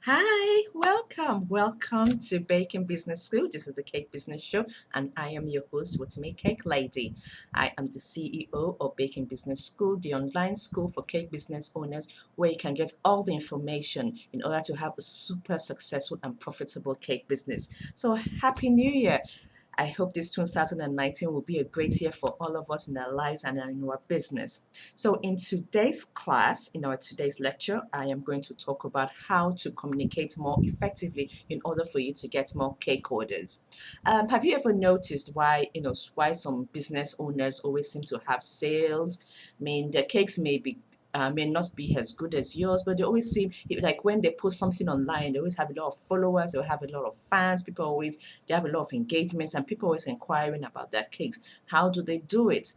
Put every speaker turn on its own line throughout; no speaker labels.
Hi, welcome to Baking Business School. This is the Cake Business Show, and I am your host, Rotimi Cake Lady. I am the CEO of Baking Business School, the online school for cake business owners, where you can get all the information in order to have a super successful and profitable cake business. So, Happy New Year! I hope this 2019 will be a great year for all of us in our lives and in our business. So in today's class, in our today's lecture, I am going to talk about how to communicate more effectively in order for you to get more cake orders. Have you ever noticed why some business owners always seem to have sales? I mean, their cakes may not be as good as yours, but they always seem like when they post something online, they always have a lot of followers, they have a lot of fans, they have a lot of engagements, and people always inquiring about their cakes. How do they do it?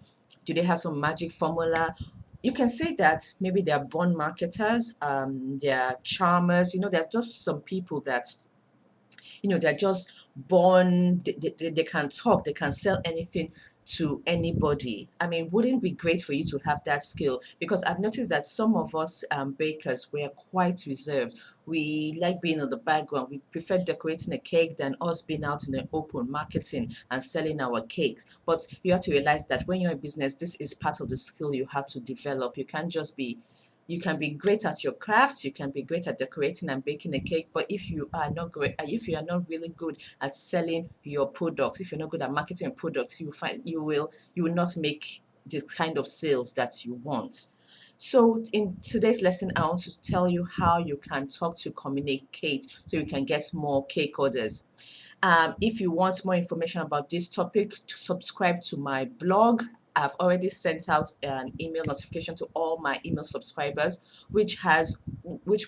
Do they have some magic formula? You can say that maybe they're born marketers, they're charmers, they're just some people that they're just born, they can talk, they can sell anything to anybody. I mean, wouldn't it be great for you to have that skill? Because I've noticed that some of us bakers were quite reserved. We like being on the background. We prefer decorating a cake than us being out in the open marketing and selling our cakes. But you have to realize that when you're in business, this is part of the skill you have to develop. You can be great at your craft, you can be great at decorating and baking a cake, but if you are not great, if you are not really good at selling your products, if you're not good at marketing your products, you will not make the kind of sales that you want. So in today's lesson, I want to tell you how you can talk to communicate so you can get more cake orders. If you want more information about this topic, subscribe to my blog. I've already sent out an email notification to all my email subscribers, which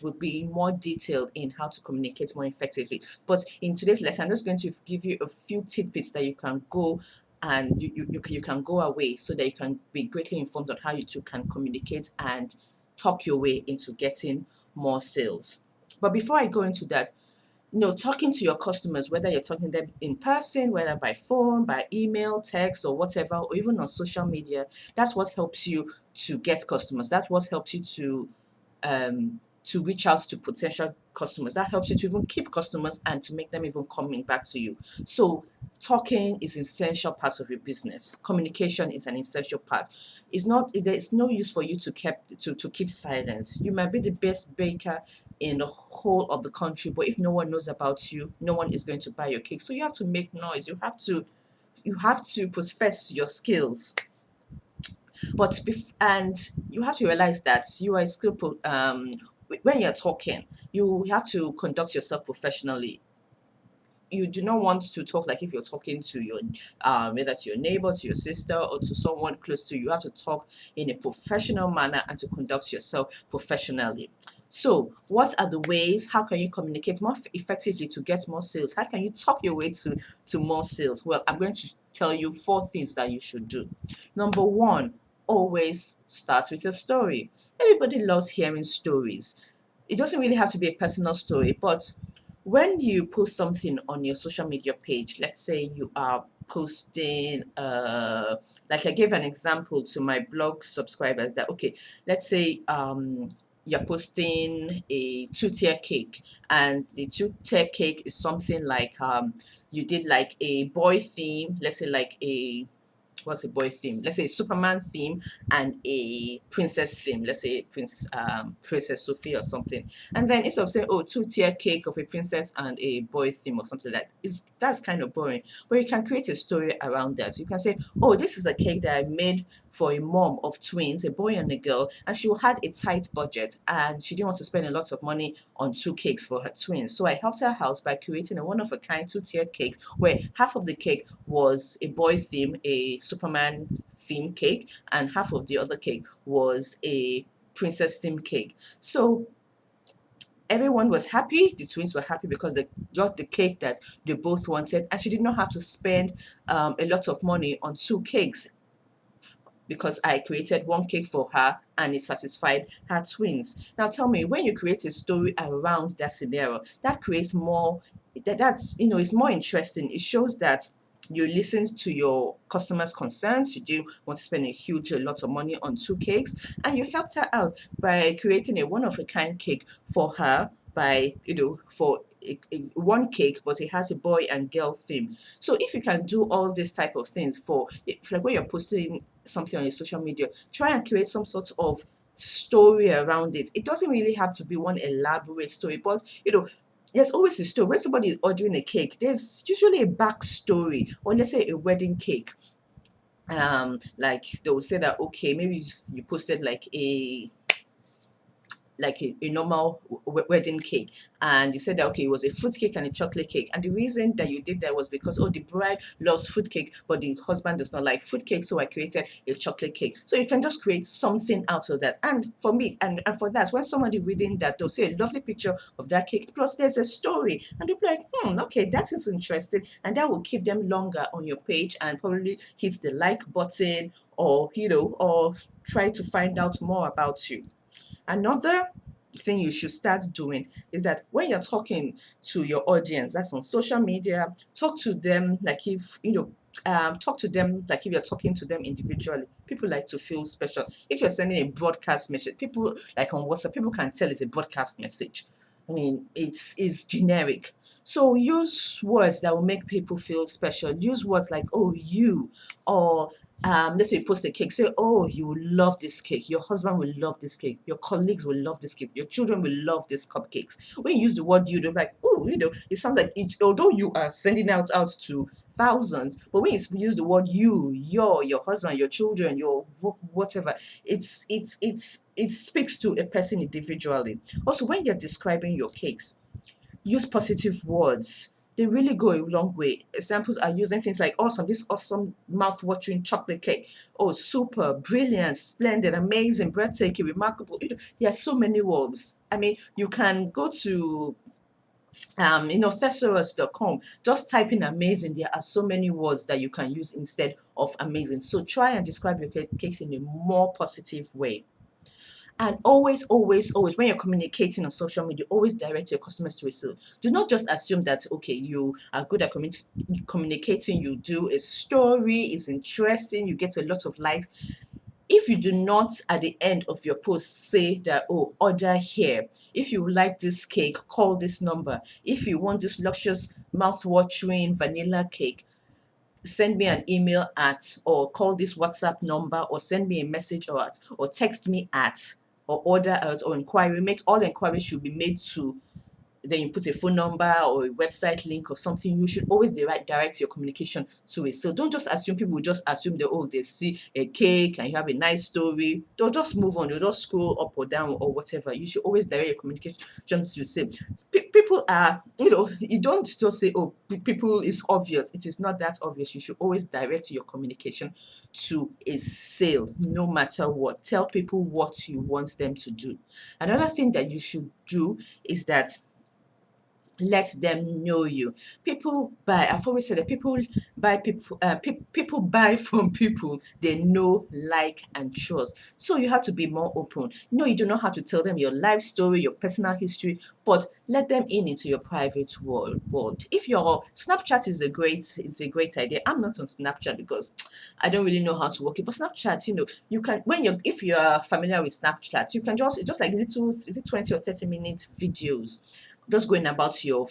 will be more detailed in how to communicate more effectively. But in today's lesson, I'm just going to give you a few tidbits that you can go and you can go away so that you can be greatly informed on how you two can communicate and talk your way into getting more sales. But before I go into that, talking to your customers, whether you're talking to them in person, whether by phone, by email, text, or whatever, or even on social media, that's what helps you to get customers. That's what helps you to reach out to potential customers. That helps you to even keep customers and to make them even coming back to you. So talking is an essential part of your business. Communication is an essential part. It's no use for you to keep silence. You might be the best baker in the whole of the country, but if no one knows about you, no one is going to buy your cake. So you have to make noise. You have to profess your skills. And you have to realize that you are a skillful when you're talking, you have to conduct yourself professionally. You do not want to talk like if you're talking to your whether to your neighbor, to your sister, or to someone close to you. You have to talk in a professional manner and to conduct yourself professionally. So what are the ways? How can you communicate more effectively to get more sales? How can you talk your way to more sales? Well, I'm going to tell you 4 things that you should do. Number one, always start with a story. Everybody loves hearing stories. It doesn't really have to be a personal story, but when you post something on your social media page, let's say you are posting, like I gave an example to my blog subscribers that, okay, let's say you're posting a two-tier cake, and the two-tier cake is something like you did like a boy theme, let's say like a what's a boy theme? Let's say a Superman theme and a princess theme. Let's say Princess Sophia or something. And then instead of saying, oh, two-tier cake of a princess and a boy theme or something like that, that's kind of boring. But you can create a story around that. You can say, oh, this is a cake that I made for a mom of twins, a boy and a girl, and she had a tight budget and she didn't want to spend a lot of money on 2 cakes for her twins. So I helped her house by creating a one-of-a-kind two-tier cake where half of the cake was a boy theme, a Superman theme cake, and half of the other cake was a princess theme cake. So everyone was happy. The twins were happy because they got the cake that they both wanted, and she did not have to spend a lot of money on 2 cakes because I created 1 cake for her and it satisfied her twins. Now tell me, when you create a story around that scenario, that creates more, that's, it's more interesting. It shows that you listened to your customers' concerns. You didn't want to spend a lot of money on 2 cakes, and you helped her out by creating a one-of-a-kind cake for her by, for one cake, but it has a boy and girl theme. So if you can do all these type of things like when you're posting something on your social media, try and create some sort of story around it. It doesn't really have to be one elaborate story, but there's always a story. When somebody is ordering a cake, there's usually a backstory. Or let's say a wedding cake. Like they will say that, okay, maybe you posted like a normal wedding cake, and you said that, okay, it was a fruit cake and a chocolate cake, and the reason that you did that was because, oh, the bride loves fruit cake but the husband does not like fruit cake, so I created a chocolate cake. So you can just create something out of that. And for me, and for that, when somebody reading that, they'll see a lovely picture of that cake, plus there's a story, and they'll be like, okay, that is interesting, and that will keep them longer on your page and probably hit the like button, or or try to find out more about you. Another thing you should start doing is that when you're talking to your audience, that's on social media, talk to them like if talk to them like if you're talking to them individually. People like to feel special. If you're sending a broadcast message, people like on WhatsApp, people can tell it's a broadcast message. I mean, it's generic. So use words that will make people feel special. Use words like, oh, you, or let's say you post a cake, say, oh, you will love this cake, your husband will love this cake, your colleagues will love this cake, your children will love these cupcakes. When you use the word you, they're like, oh, it sounds like it, although you are sending out to thousands, but when you use the word you, your husband, your children, your whatever, it speaks to a person individually. Also, when you're describing your cakes, use positive words. They really go a long way. Examples are using things like awesome, this awesome mouth-watering chocolate cake. Oh, super, brilliant, splendid, amazing, breathtaking, remarkable. There are so many words. I mean, you can go to thesaurus.com, just type in amazing. There are so many words that you can use instead of amazing. So try and describe your cakes in a more positive way. And always, always, always, when you're communicating on social media, always direct your customers to a sale. Do not just assume that, okay, you are good at communicating, you do a story, it's interesting, you get a lot of likes. If you do not, at the end of your post, say that, oh, order here. If you like this cake, call this number. If you want this luscious, mouth-watering vanilla cake, send me an email at, or call this WhatsApp number, or send me a message or text me at, or order at, or inquiry. Make all inquiries should be made to, then you put a phone number or a website link or something. You should always direct your communication to it. So don't just assume. People will just assume that, oh, they see a cake and you have a nice story, they'll just move on, they'll just scroll up or down or whatever. You should always direct your communication to say. People are, you don't just say, oh, people is obvious. It is not that obvious. You should always direct your communication to a sale, no matter what. Tell people what you want them to do. Another thing that you should do is that let them know you. People buy, I've always said that people buy from people they know, like, and trust. So you have to be more open. No, you do not have to tell them your life story, your personal history, but let them into your private world. If your Snapchat is a great idea. I'm not on Snapchat because I don't really know how to work it, but Snapchat, you can, if you are familiar with Snapchat, you can just like little, is it 20 or 30-minute videos, just going about your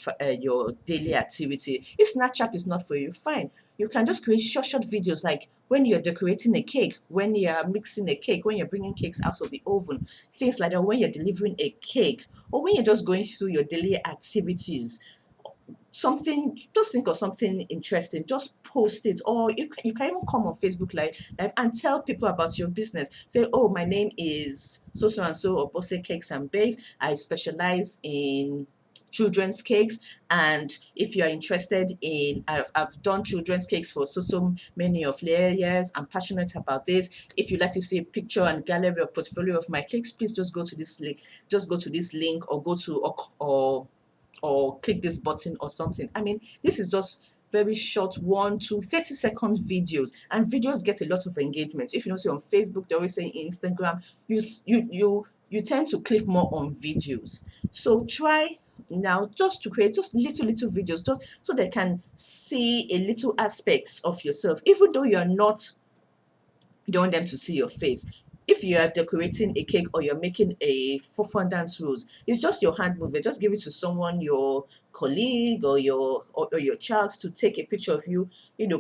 daily activity. If Snapchat is not for you, fine. You can just create short videos, like when you're decorating a cake, when you're mixing a cake, when you're bringing cakes out of the oven, things like that, when you're delivering a cake, or when you're just going through your daily activities. Something, just think of something interesting, just post it. Or you can even come on Facebook Live and tell people about your business. Say, oh, my name is so and so, or Bosse Cakes and Bakes. I specialize in children's cakes, and if you're interested in, I've done children's cakes for so many of years. I'm passionate about this. If you'd like to see a picture and gallery or portfolio of my cakes, please just go to this link, or go to or click this button or something. I mean, this is just very short 1 to 30-second videos, and videos get a lot of engagement. If you know, say on Facebook, they always say Instagram, you tend to click more on videos. So try now just to create just little videos, just so they can see a little aspects of yourself, even though you don't want them to see your face. if you are decorating a cake or you're making a fondant rose, it's just your hand movement. Just give it to someone, your colleague or your child, to take a picture of you,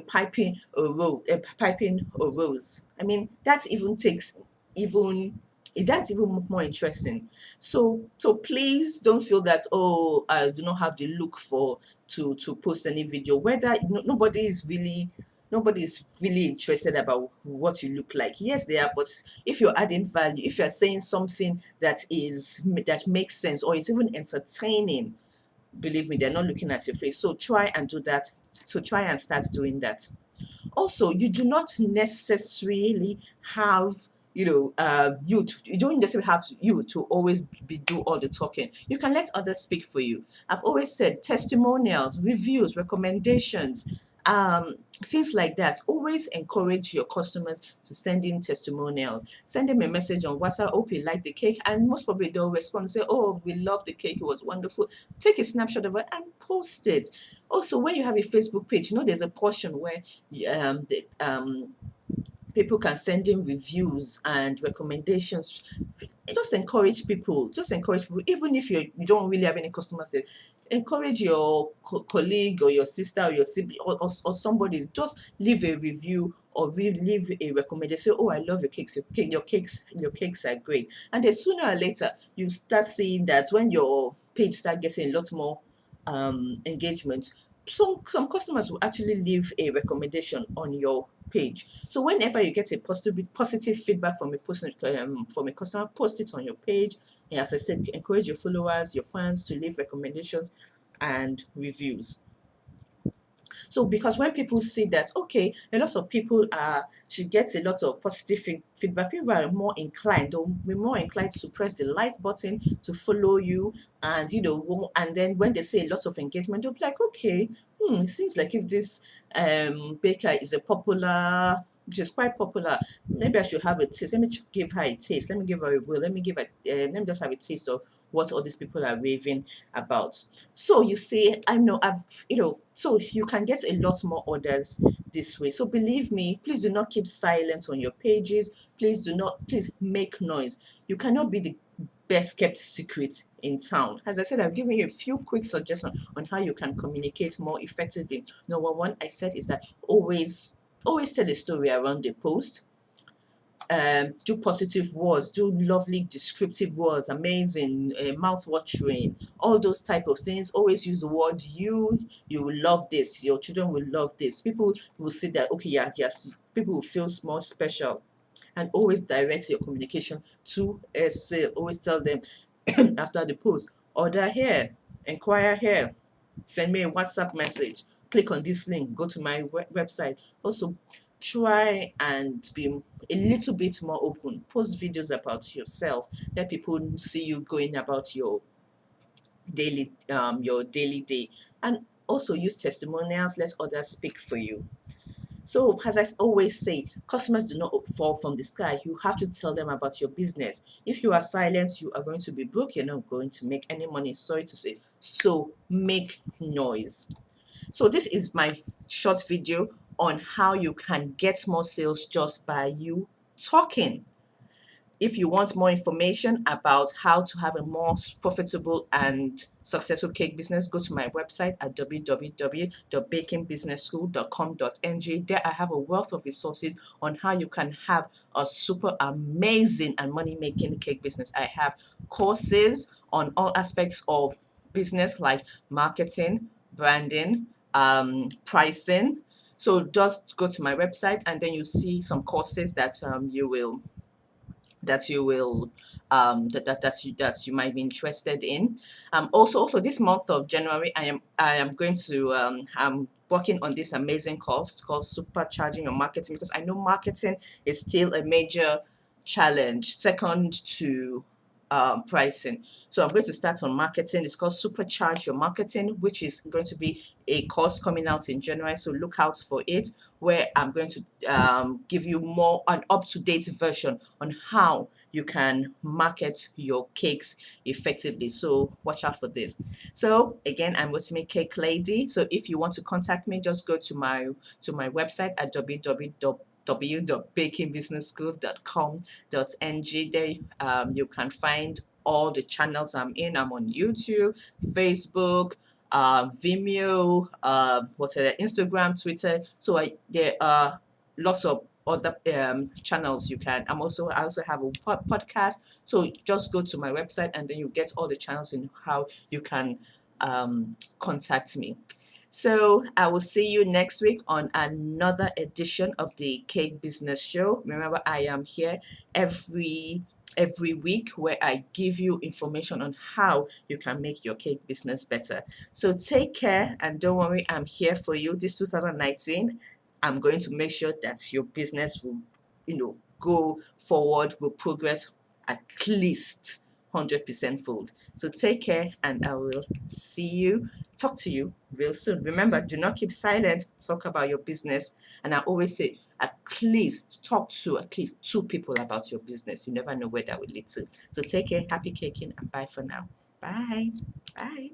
piping a rose. I mean, that even takes even that's even more interesting. So please don't feel that, oh, I do not have the look for to post any video. Whether nobody is really interested about what you look like. Yes, they are, but if you're adding value, if you're saying something that makes sense or it's even entertaining, believe me, they're not looking at your face. So try and do that. So try and start doing that. Also, you do not necessarily have you don't necessarily have you to always do all the talking. You can let others speak for you. I've always said testimonials, reviews, recommendations, things like that. Always encourage your customers to send in testimonials. Send them a message on WhatsApp. Hope you like the cake, and most probably they'll respond and say, oh, we love the cake, it was wonderful. Take a snapshot of it and post it. Also, when you have a Facebook page, there's a portion where people can send in reviews and recommendations. Just encourage people, even if you don't really have any customers. Encourage your colleague or your sister or your sibling or somebody. Just leave a review or leave a recommendation. Say, oh, I love your cakes. Your cakes are great. And then sooner or later, you start seeing that when your page start getting a lot more engagement, some customers will actually leave a recommendation on your page. So whenever you get a positive feedback from a person, from a customer, post it on your page. And as I said, encourage your followers, your fans to leave recommendations and reviews. So because when people see that, okay, a lot of people she gets a lot of positive feedback, people are more inclined, they'll be more inclined to press the like button, to follow you, and and then when they see a lot of engagement, they'll be like, okay, it seems like if this baker is a popular, which is quite popular, maybe I should have a taste. Let me give her a taste. Let me give her a will. Let me let me just have a taste of what all these people are raving about. So you see, I know so you can get a lot more orders this way. So believe me, please do not keep silent on your pages. Please make noise. You cannot be the best kept secret in town. As I said, I've given you a few quick suggestions on how you can communicate more effectively. Number one, I said, is that always tell a story around the post. Do positive words, do lovely descriptive words, amazing, mouth-watering, all those type of things. Always use the word you will love this, your children will love this. People will see that, okay, yes, people will feel more special. And always direct your communication to a sale. Always tell them after the post, order here, inquire here, send me a WhatsApp message, click on this link, go to my website. Also, try and be a little bit more open. Post videos about yourself. Let people see you going about your daily day. And also use testimonials. Let others speak for you. So, as I always say, customers do not fall from the sky. You have to tell them about your business. If you are silent, you are going to be broke. You're not going to make any money. Sorry to say. So, make noise. So, this is my short video on how you can get more sales just by you talking. If you want more information about how to have a more profitable and successful cake business, go to my website at www.bakingbusinessschool.com.ng. There I have a wealth of resources on how you can have a super amazing and money-making cake business. I have courses on all aspects of business like marketing, branding, pricing. So just go to my website and then you see some courses that you will that you might be interested in. Also this month of January, I am going to I'm working on this amazing course called Supercharging Your Marketing, because I know marketing is still a major challenge, second to pricing. So I'm going to start on marketing. It's called Supercharge Your Marketing, which is going to be a course coming out in January. So look out for it, where I'm going to give you more an up-to-date version on how you can market your cakes effectively. So watch out for this. So again, I'm Rotimi Cake Lady. So if you want to contact me, just go to my website at www www.bakingbusinessschool.com.ng. There you can find all the channels I'm in. I'm on YouTube, Facebook, Vimeo, Instagram, Twitter. So there are lots of other channels you can. I also have a podcast. So just go to my website and then you get all the channels and how you can contact me. So I will see you next week on another edition of the Cake Business Show. Remember, I am here every week where I give you information on how you can make your cake business better. So take care and don't worry, I'm here for you. This 2019, I'm going to make sure that your business will, go forward, will progress at least 100% fold. So take care and I will talk to you real soon. Remember, do not keep silent. Talk about your business. And I always say, at least talk to at least 2 people about your business. You never know where that will lead to. So take care, happy caking, and bye for now. Bye. Bye.